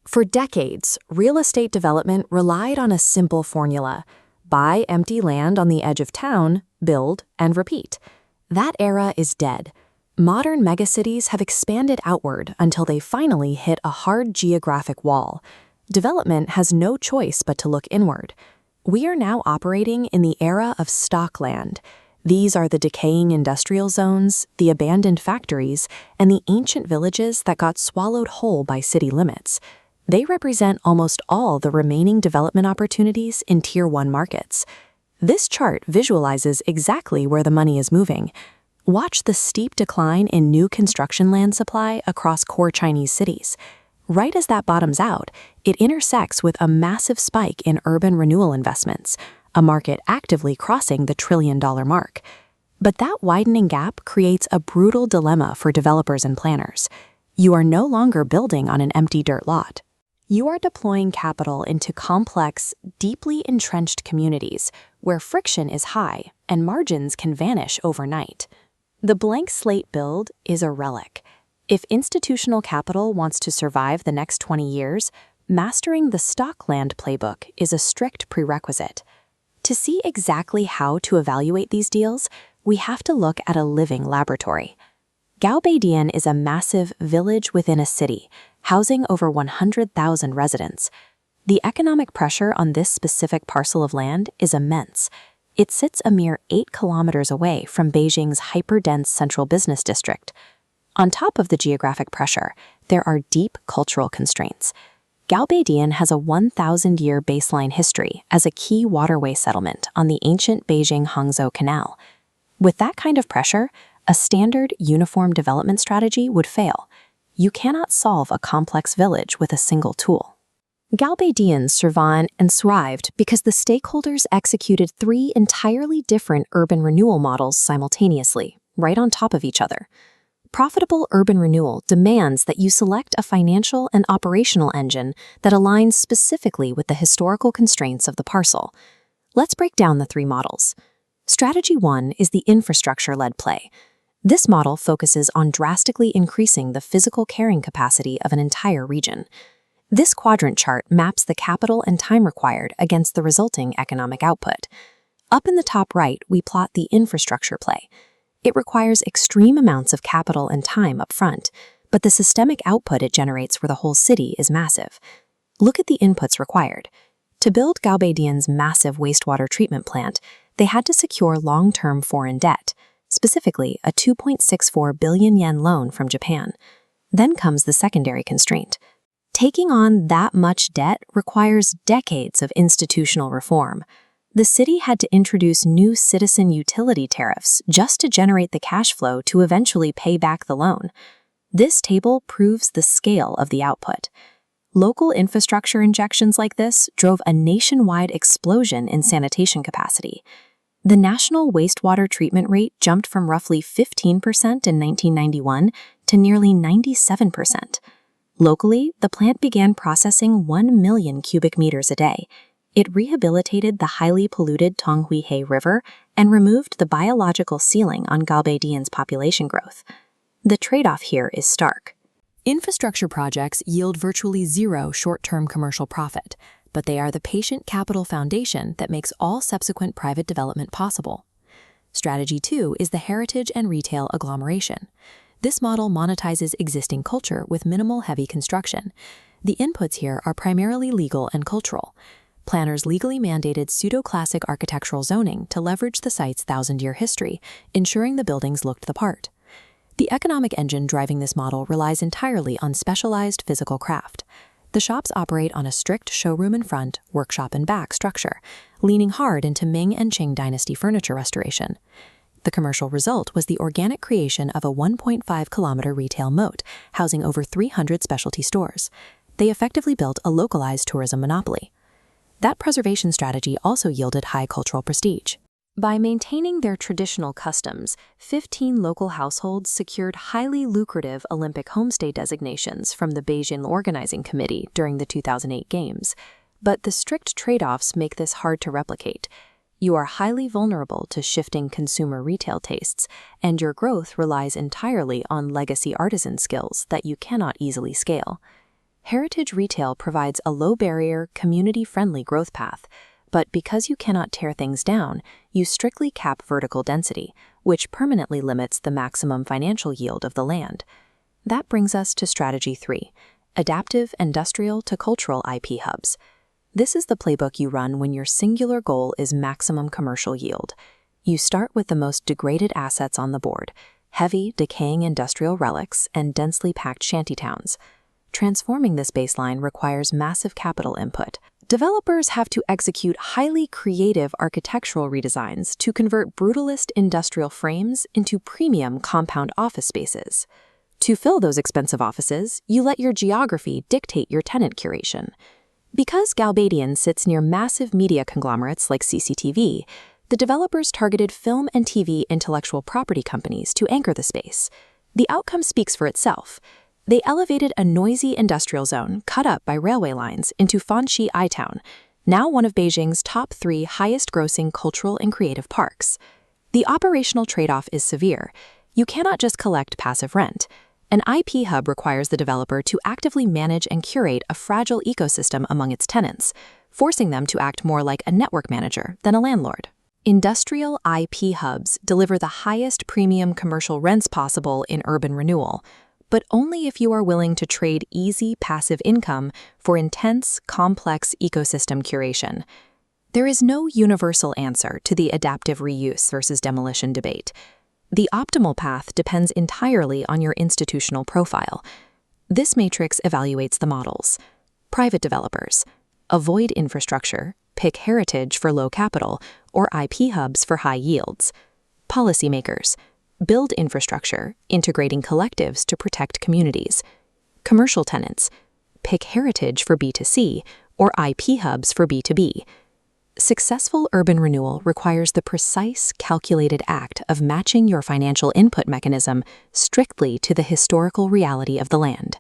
For decades, real estate development relied on a simple formula: buy empty land on the edge of town, build, and repeat. That era is dead. Modern megacities have expanded outward until they finally hit a hard geographic wall. Development has no choice but to look inward. We are now operating in the era of stock land. These are the decaying industrial zones, the abandoned factories, and the ancient villages that got swallowed whole by city limits. They represent almost all the remaining development opportunities in Tier 1 markets. This chart visualizes exactly where the money is moving. Watch the steep decline in new construction land supply across core Chinese cities. Right as that bottoms out, it intersects with a massive spike in urban renewal investments, a market actively crossing the trillion-dollar mark. But that widening gap creates a brutal dilemma for developers and planners. You are no longer building on an empty dirt lot. You are deploying capital into complex, deeply entrenched communities where friction is high and margins can vanish overnight. The blank slate build is a relic. If institutional capital wants to survive the next 20 years, mastering the stock land playbook is a strict prerequisite. To see exactly how to evaluate these deals, we have to look at a living laboratory. Gaobeidian is a massive village within a city, housing over 100,000 residents. The economic pressure on this specific parcel of land is immense. It sits a mere 8 kilometers away from Beijing's hyper-dense central business district. On top of the geographic pressure, there are deep cultural constraints. Gaobeidian has a 1,000-year baseline history as a key waterway settlement on the ancient Beijing-Hangzhou Canal. With that kind of pressure, a standard, uniform development strategy would fail. You cannot solve a complex village with a single tool. Gaobeidian survived and thrived because the stakeholders executed 3 entirely different urban renewal models simultaneously, right on top of each other. Profitable urban renewal demands that you select a financial and operational engine that aligns specifically with the historical constraints of the parcel. Let's break down the 3 models. Strategy 1 is the infrastructure-led play. This model focuses on drastically increasing the physical carrying capacity of an entire region. This quadrant chart maps the capital and time required against the resulting economic output. Up in the top right, we plot the infrastructure play. It requires extreme amounts of capital and time up front, but the systemic output it generates for the whole city is massive. Look at the inputs required. To build Gaobeidian's massive wastewater treatment plant, they had to secure long-term foreign debt, specifically a 2.64 billion yen loan from Japan. Then comes the secondary constraint. Taking on that much debt requires decades of institutional reform. The city had to introduce new citizen utility tariffs just to generate the cash flow to eventually pay back the loan. This table proves the scale of the output. Local infrastructure injections like this drove a nationwide explosion in sanitation capacity. The national wastewater treatment rate jumped from roughly 15% in 1991 to nearly 97%. Locally, the plant began processing 1 million cubic meters a day. It rehabilitated the highly polluted Tonghuihe River and removed the biological ceiling on Gaobeidian's population growth. The trade-off here is stark. Infrastructure projects yield virtually zero short-term commercial profit, but they are the patient capital foundation that makes all subsequent private development possible. Strategy 2 is the heritage and retail agglomeration. This model monetizes existing culture with minimal heavy construction. The inputs here are primarily legal and cultural. Planners legally mandated pseudo-classic architectural zoning to leverage the site's 1,000-year history, ensuring the buildings looked the part. The economic engine driving this model relies entirely on specialized physical craft. The shops operate on a strict showroom in front, workshop in back structure, leaning hard into Ming and Qing dynasty furniture restoration. The commercial result was the organic creation of a 1.5-kilometer retail moat, housing over 300 specialty stores. They effectively built a localized tourism monopoly. That preservation strategy also yielded high cultural prestige. By maintaining their traditional customs, 15 local households secured highly lucrative Olympic homestay designations from the Beijing Organizing Committee during the 2008 Games. But the strict trade-offs make this hard to replicate. You are highly vulnerable to shifting consumer retail tastes, and your growth relies entirely on legacy artisan skills that you cannot easily scale. Heritage retail provides a low-barrier, community-friendly growth path, but because you cannot tear things down, you strictly cap vertical density, which permanently limits the maximum financial yield of the land. That brings us to Strategy 3, Adaptive Industrial to Cultural IP Hubs. This is the playbook you run when your singular goal is maximum commercial yield. You start with the most degraded assets on the board, heavy, decaying industrial relics and densely packed shantytowns. Transforming this baseline requires massive capital input. Developers have to execute highly creative architectural redesigns to convert brutalist industrial frames into premium compound office spaces. To fill those expensive offices, you let your geography dictate your tenant curation. Because Galbadian sits near massive media conglomerates like CCTV, the developers targeted film and TV intellectual property companies to anchor the space. The outcome speaks for itself. They elevated a noisy industrial zone cut up by railway lines into Fanxi I-Town, now one of Beijing's top 3 highest-grossing cultural and creative parks. The operational trade-off is severe. You cannot just collect passive rent. An IP hub requires the developer to actively manage and curate a fragile ecosystem among its tenants, forcing them to act more like a network manager than a landlord. Industrial IP hubs deliver the highest premium commercial rents possible in urban renewal, but only if you are willing to trade easy passive income for intense, complex ecosystem curation. There is no universal answer to the adaptive reuse versus demolition debate. The optimal path depends entirely on your institutional profile. This matrix evaluates the models. Private developers. Avoid infrastructure, pick heritage for low capital, or IP hubs for high yields. Policymakers. Build infrastructure, integrating collectives to protect communities. Commercial tenants. Pick heritage for B2C or IP hubs for B2B. Successful urban renewal requires the precise, calculated act of matching your financial input mechanism strictly to the historical reality of the land.